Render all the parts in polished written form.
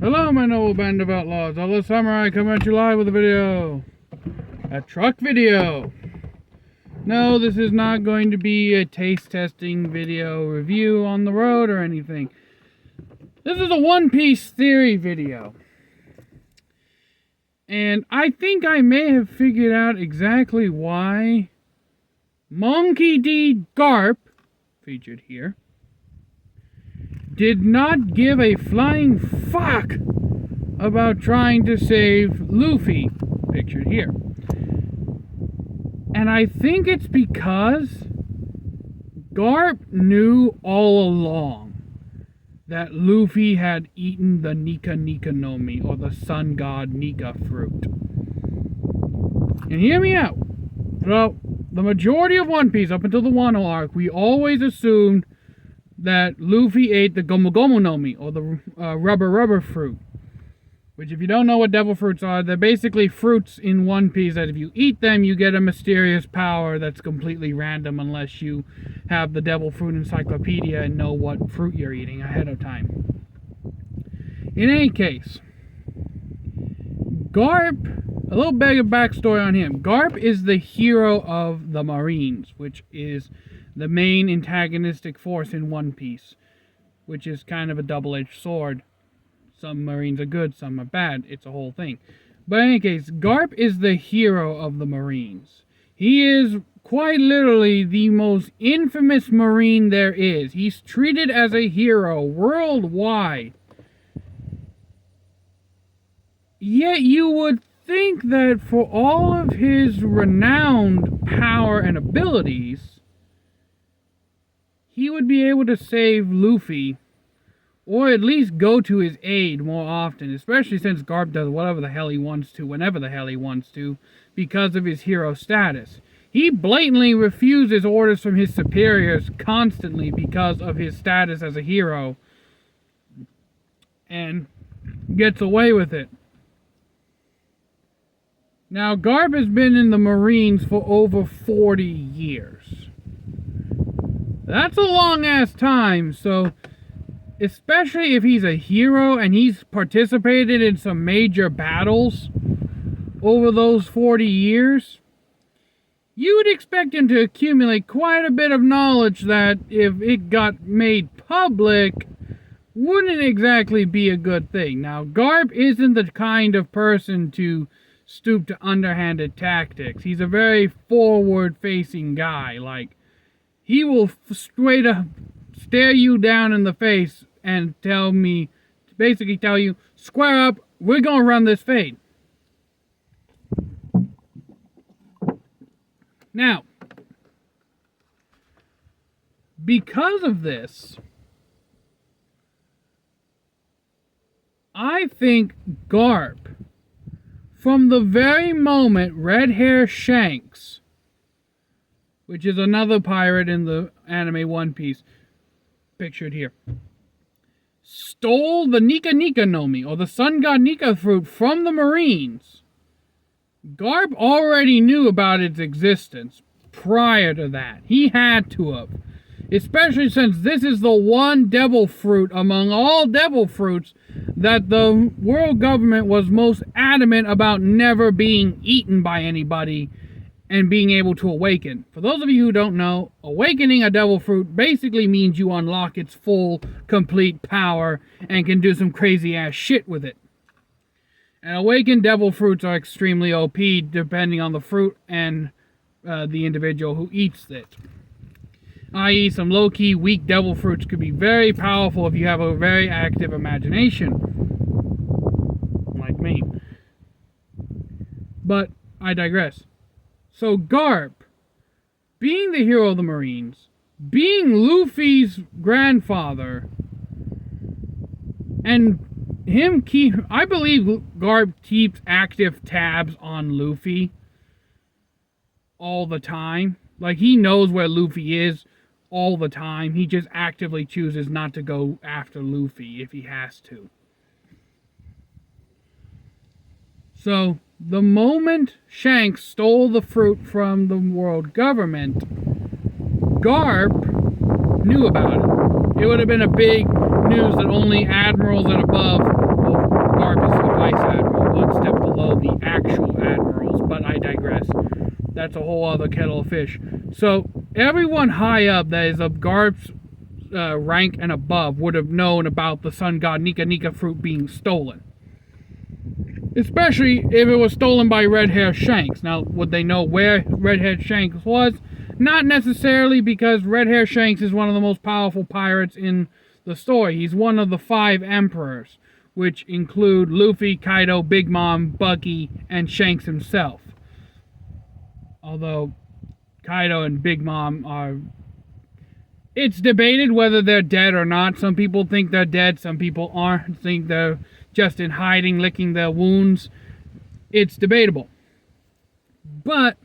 Hello, my noble band of outlaws. All the samurai coming at you live with a video. A truck video. No, this is not going to be a taste testing video review on the road or anything. This is a One Piece theory video. And I think I may have figured out exactly why Monkey D. Garp, featured here, did not give a flying fuck about trying to save Luffy, pictured here. And I think it's because Garp knew all along that Luffy had eaten the Nika no Mi, or the sun god Nika fruit. And hear me out. Throughout the majority of One Piece, up until the Wano arc, we always assumed that Luffy ate the Gomu no Mi, or the rubber fruit. Which, if you don't know what devil fruits are, they're basically fruits in One Piece that if you eat them, you get a mysterious power that's completely random unless you have the devil fruit encyclopedia and know what fruit you're eating ahead of time. In any case, Garp, a little bit of backstory on him. Garp is the hero of the Marines, which is the main antagonistic force in One Piece, which is kind of a double-edged sword. Some Marines are good, some are bad. It's a whole thing. But in any case, Garp is the hero of the Marines. He is quite literally the most infamous Marine there is. He's treated as a hero worldwide. Yet you would think that for all of his renowned power and abilities, he would be able to save Luffy, or at least go to his aid more often, especially since Garp does whatever the hell he wants to, whenever the hell he wants to, because of his hero status. He blatantly refuses orders from his superiors constantly because of his status as a hero, and gets away with it. Now, Garp has been in the Marines for over 40 years. That's a long-ass time, so especially if he's a hero and he's participated in some major battles over those 40 years, you would expect him to accumulate quite a bit of knowledge that, if it got made public, wouldn't exactly be a good thing. Now, Garp isn't the kind of person to stoop to underhanded tactics. He's a very forward-facing guy. Like, he will straight up stare you down in the face and basically tell you, square up, we're gonna run this fade. Now, because of this, I think Garp, from the very moment Red Hair Shanks, which is another pirate in the anime One Piece, pictured here, stole the Nika no Mi, or the sun god Nika fruit, from the Marines, Garp already knew about its existence prior to that. He had to have. Especially since this is the one devil fruit among all devil fruits that the world government was most adamant about never being eaten by anybody and being able to awaken. For those of you who don't know, awakening a devil fruit basically means you unlock its full, complete power and can do some crazy ass shit with it. And awakened devil fruits are extremely OP depending on the fruit and the individual who eats it. I.e., some low-key weak devil fruits could be very powerful if you have a very active imagination. Like me. But I digress. So Garp, being the hero of the Marines, being Luffy's grandfather, and I believe Garp keeps active tabs on Luffy all the time. Like, he knows where Luffy is all the time. He just actively chooses not to go after Luffy if he has to. So, the moment Shanks stole the fruit from the world government, Garp knew about it. It would have been a big news that only admirals and above, well, Garp is the vice admiral, one step below the actual admirals, but I digress. That's a whole other kettle of fish. So everyone high up that is of Garp's rank and above would have known about the sun god Nika fruit being stolen. Especially if it was stolen by Red-Hair Shanks. Now, would they know where Red-Hair Shanks was? Not necessarily, because Red-Hair Shanks is one of the most powerful pirates in the story. He's one of the 5 emperors, which include Luffy, Kaido, Big Mom, Bucky, and Shanks himself. Although Kaido and Big Mom are... It's debated whether they're dead or not. Some people think they're dead, some people aren't. Think they're just in hiding, licking their wounds. It's debatable. But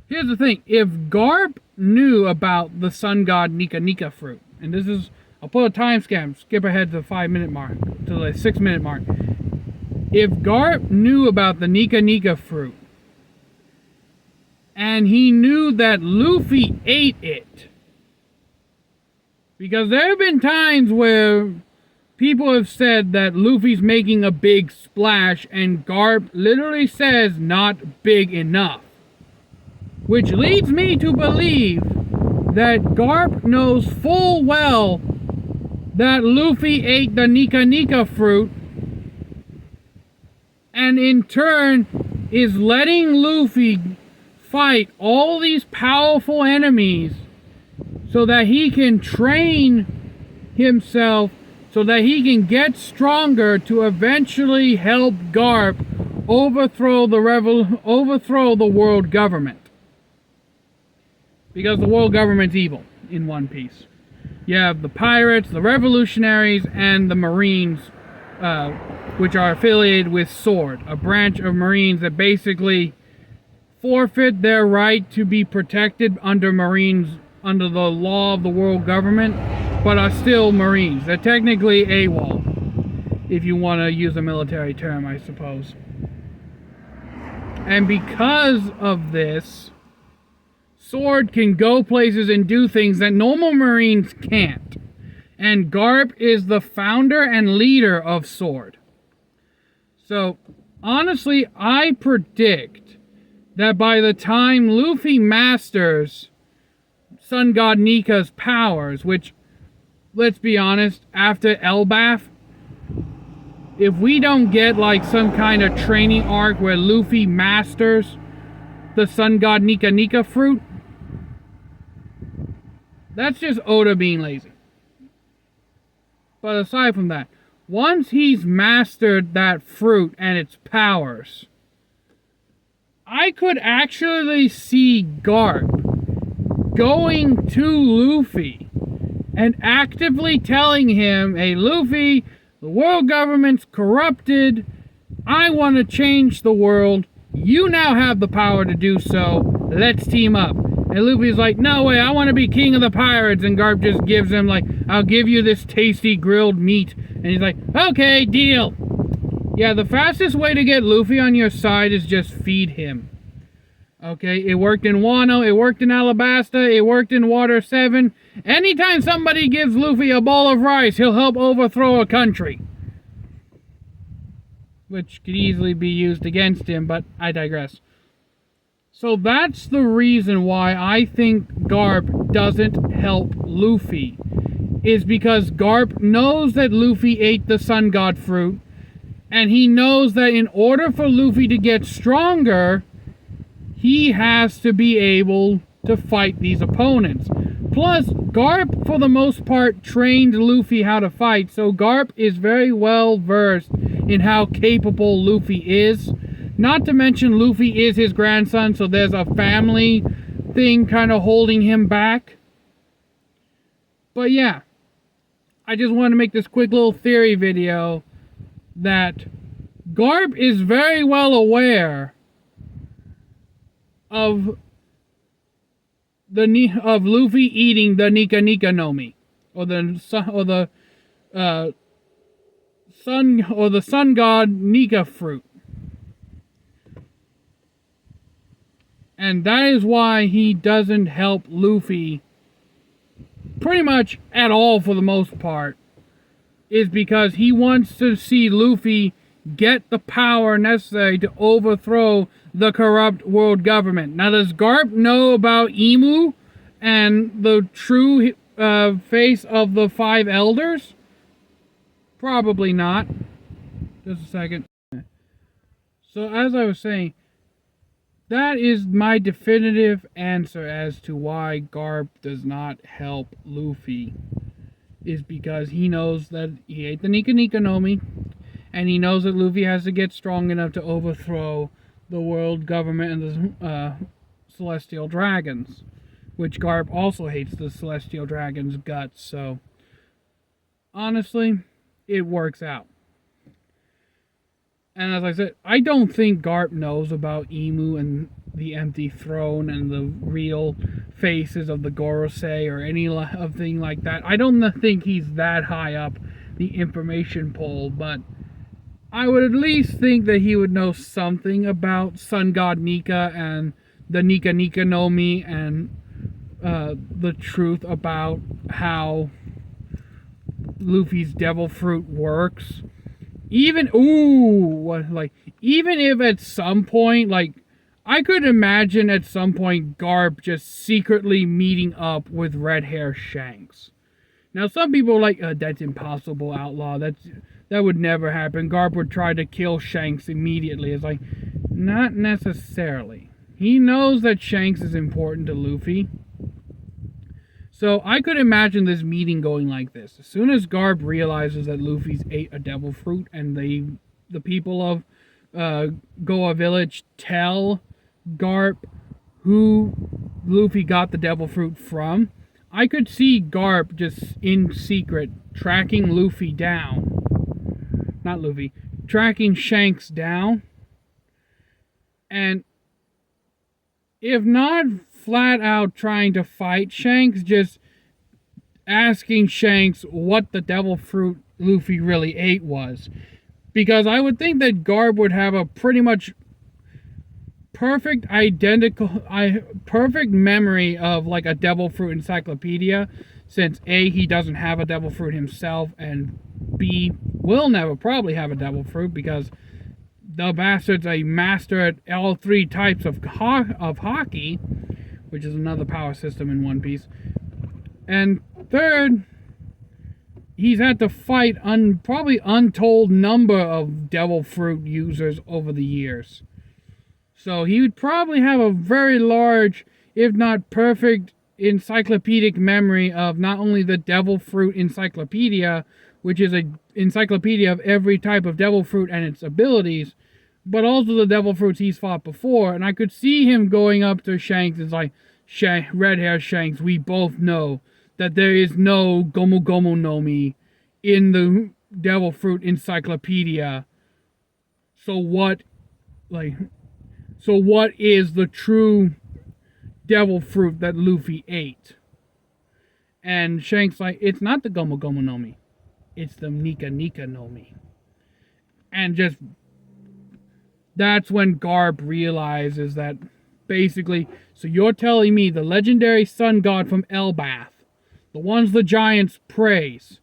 here's the thing. If Garp knew about the sun god Nika fruit, and this is, I'll put a timestamp, skip ahead to the 5-minute mark, to the 6-minute mark. If Garp knew about the Nika fruit, and he knew that Luffy ate it, because there have been times where people have said that Luffy's making a big splash, and Garp literally says, not big enough. Which leads me to believe that Garp knows full well that Luffy ate the Nika fruit, and in turn is letting Luffy fight all these powerful enemies so that he can train himself, so that he can get stronger to eventually help Garp overthrow the world government. Because the world government's evil in One Piece. You have the pirates, the revolutionaries, and the Marines, which are affiliated with Sword, a branch of Marines that basically forfeit their right to be protected under the law of the world government, but are still Marines. They're technically AWOL, if you want to use a military term, I suppose. And because of this, Sword can go places and do things that normal Marines can't. And Garp is the founder and leader of Sword. So, honestly, I predict that by the time Luffy masters Sun God Nika's powers, which, let's be honest, after Elbaf, if we don't get like some kind of training arc where Luffy masters the Sun God Nika fruit, that's just Oda being lazy. But aside from that, once he's mastered that fruit and its powers, I could actually see Garp going to Luffy and actively telling him, hey Luffy, the world government's corrupted, I want to change the world, you now have the power to do so, let's team up. And Luffy's like, no way, I want to be king of the pirates, and Garp just gives him like, I'll give you this tasty grilled meat, and he's like, okay, deal. Yeah, the fastest way to get Luffy on your side is just feed him. Okay, it worked in Wano, it worked in Alabasta, it worked in Water 7. Anytime somebody gives Luffy a bowl of rice, he'll help overthrow a country. Which could easily be used against him, but I digress. So that's the reason why I think Garp doesn't help Luffy. Is because Garp knows that Luffy ate the Sun God fruit, and he knows that in order for Luffy to get stronger, he has to be able to fight these opponents. Plus, Garp, for the most part, trained Luffy how to fight, so Garp is very well versed in how capable Luffy is. Not to mention, Luffy is his grandson, so there's a family thing kind of holding him back. But yeah, I just wanted to make this quick little theory video that Garp is very well aware of Luffy eating the Nika no Mi, or the sun god Nika fruit, and that is why he doesn't help Luffy pretty much at all for the most part, is because he wants to see Luffy get the power necessary to overthrow the corrupt world government. Now, does Garp know about Emu and the true face of the five elders? Probably not. Just a second. So, as I was saying, that is my definitive answer as to why Garp does not help Luffy. Is because he knows that he ate the Nika no Mi, and he knows that Luffy has to get strong enough to overthrow the world government and the Celestial Dragons, which Garp also hates the Celestial Dragons' guts, so honestly, it works out. And as I said, I don't think Garp knows about Emu and the empty throne and the real faces of the Gorosei or anything like that. I don't think he's that high up the information pole, but I would at least think that he would know something about Sun God Nika and the Nika no Mi and the truth about how Luffy's devil fruit works. Even if at some point, I could imagine at some point Garp just secretly meeting up with red hair Shanks. Now, some people are like, that's impossible, Outlaw. That would never happen. Garp would try to kill Shanks immediately. It's like, not necessarily. He knows that Shanks is important to Luffy. So I could imagine this meeting going like this. As soon as Garp realizes that Luffy's ate a devil fruit and the people of Goa Village tell Garp who Luffy got the devil fruit from, I could see Garp just in secret tracking Luffy down. Not Luffy. Tracking Shanks down. And if not flat out trying to fight Shanks, just asking Shanks what the devil fruit Luffy really ate was. Because I would think that Garp would have a pretty much perfect memory of like a devil fruit encyclopedia, since A, he doesn't have a devil fruit himself, and B, will never probably have a devil fruit because the bastard's a master at all three types of hockey, which is another power system in One Piece. And third, he's had to fight probably untold number of devil fruit users over the years. So he would probably have a very large, if not perfect, encyclopedic memory of not only the devil fruit encyclopedia, which is an encyclopedia of every type of devil fruit and its abilities, but also the devil fruits he's fought before. And I could see him going up to Shanks and like, red hair Shanks, we both know that there is no Gomu Gomu no Mi in the devil fruit encyclopedia. So what is the true devil fruit that Luffy ate? And Shanks like, it's not the Gomu Gomu no Mi. It's the Nika no Mi. And just, that's when Garp realizes that basically, so you're telling me the legendary sun god from Elbath, the ones the giants praise,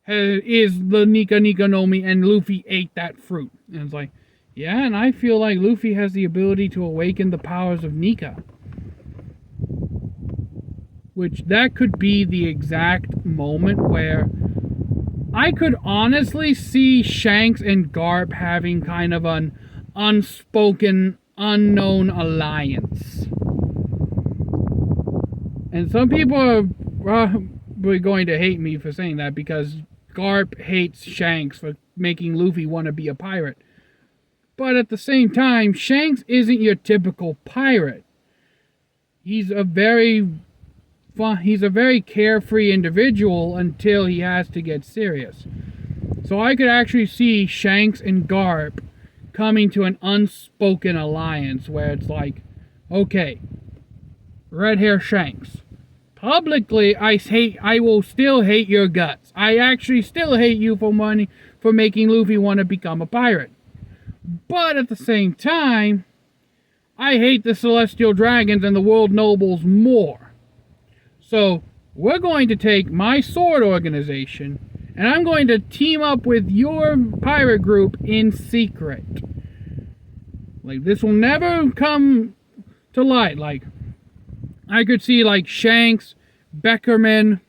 is the Nika no Mi, and Luffy ate that fruit. And it's like, yeah, and I feel like Luffy has the ability to awaken the powers of Nika. Which, that could be the exact moment where I could honestly see Shanks and Garp having kind of an unspoken, unknown alliance. And some people are probably going to hate me for saying that because Garp hates Shanks for making Luffy want to be a pirate. But at the same time, Shanks isn't your typical pirate. He's a very carefree individual until he has to get serious. So I could actually see Shanks and Garp coming to an unspoken alliance where it's like, okay, red hair Shanks, publicly I will still hate your guts. I actually still hate you for making Luffy want to become a pirate. But at the same time, I hate the Celestial Dragons and the World Nobles more. So, we're going to take my sword organization and I'm going to team up with your pirate group in secret. Like, this will never come to light. Like, I could see, like, Shanks, Beckerman,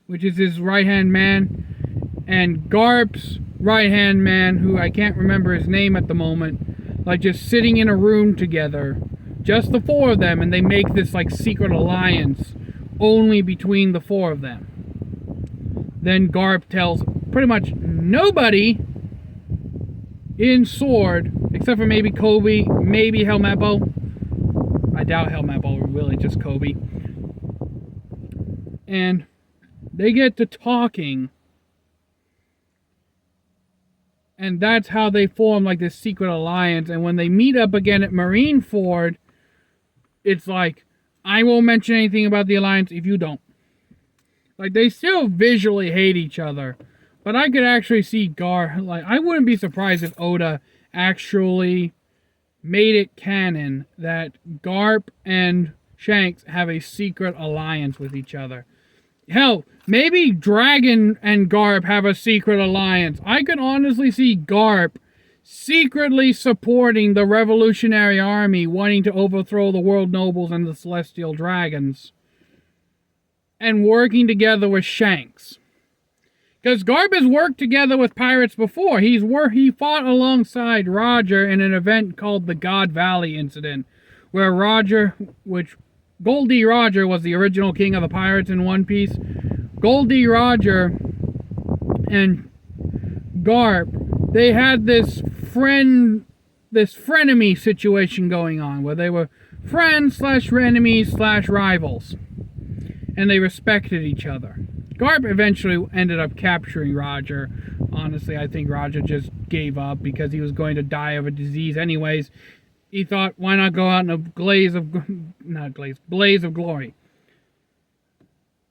which is his right-hand man, and Garp's right-hand man, who I can't remember his name at the moment, like, just sitting in a room together. Just the four of them, and they make this, like, secret alliance only between the four of them. Then Garp tells pretty much nobody in Sword, except for maybe Kobe, maybe Helmeppo. I doubt Helmeppo, really, just Kobe. And they get to talking, and that's how they form, like, this secret alliance. And when they meet up again at Marineford, it's like, I won't mention anything about the alliance if you don't. Like, they still visually hate each other, but I could actually see Garp, like, I wouldn't be surprised if Oda actually made it canon that Garp and Shanks have a secret alliance with each other. Hell, maybe Dragon and Garp have a secret alliance. I could honestly see Garp secretly supporting the Revolutionary Army wanting to overthrow the World Nobles and the Celestial Dragons, and working together with Shanks. Because Garp has worked together with pirates before. He fought alongside Roger in an event called the God Valley Incident, where Goldie Roger was the original king of the pirates in One Piece. Goldie Roger and Garp, they had this frenemy situation going on, where they were friends/enemies/rivals, and they respected each other. Garp eventually ended up capturing Roger. Honestly, I think Roger just gave up because he was going to die of a disease anyways. He thought, why not go out in a blaze of glory.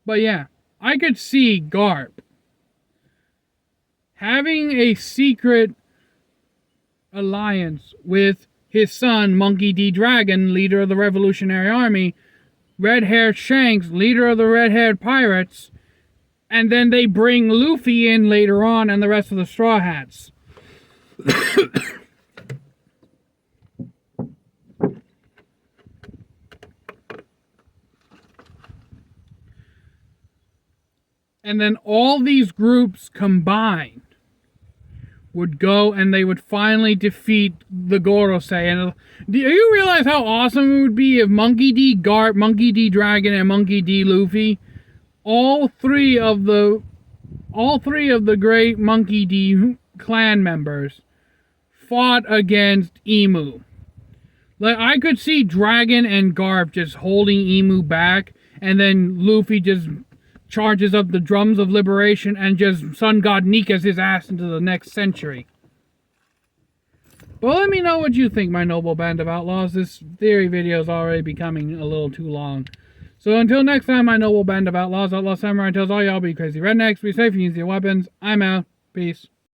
But yeah, I could see Garp having a secret alliance with his son, Monkey D. Dragon, leader of the Revolutionary Army, red-haired Shanks, leader of the red-haired pirates, and then they bring Luffy in later on and the rest of the Straw Hats. And then all these groups combined would go and they would finally defeat the Gorosei. And do you realize how awesome it would be if Monkey D. Garp, Monkey D. Dragon, and Monkey D. Luffy, all three of the great Monkey D. clan members, fought against Emu? Like, I could see Dragon and Garp just holding Emu back, and then Luffy just charges up the drums of liberation and just Sun God Nika's his ass into the next century. But let me know what you think, my noble band of outlaws. This theory video is already becoming a little too long. So until next time, my noble band of outlaws, Outlaw Samurai tells all y'all be crazy rednecks, be safe and use your weapons. I'm out. Peace.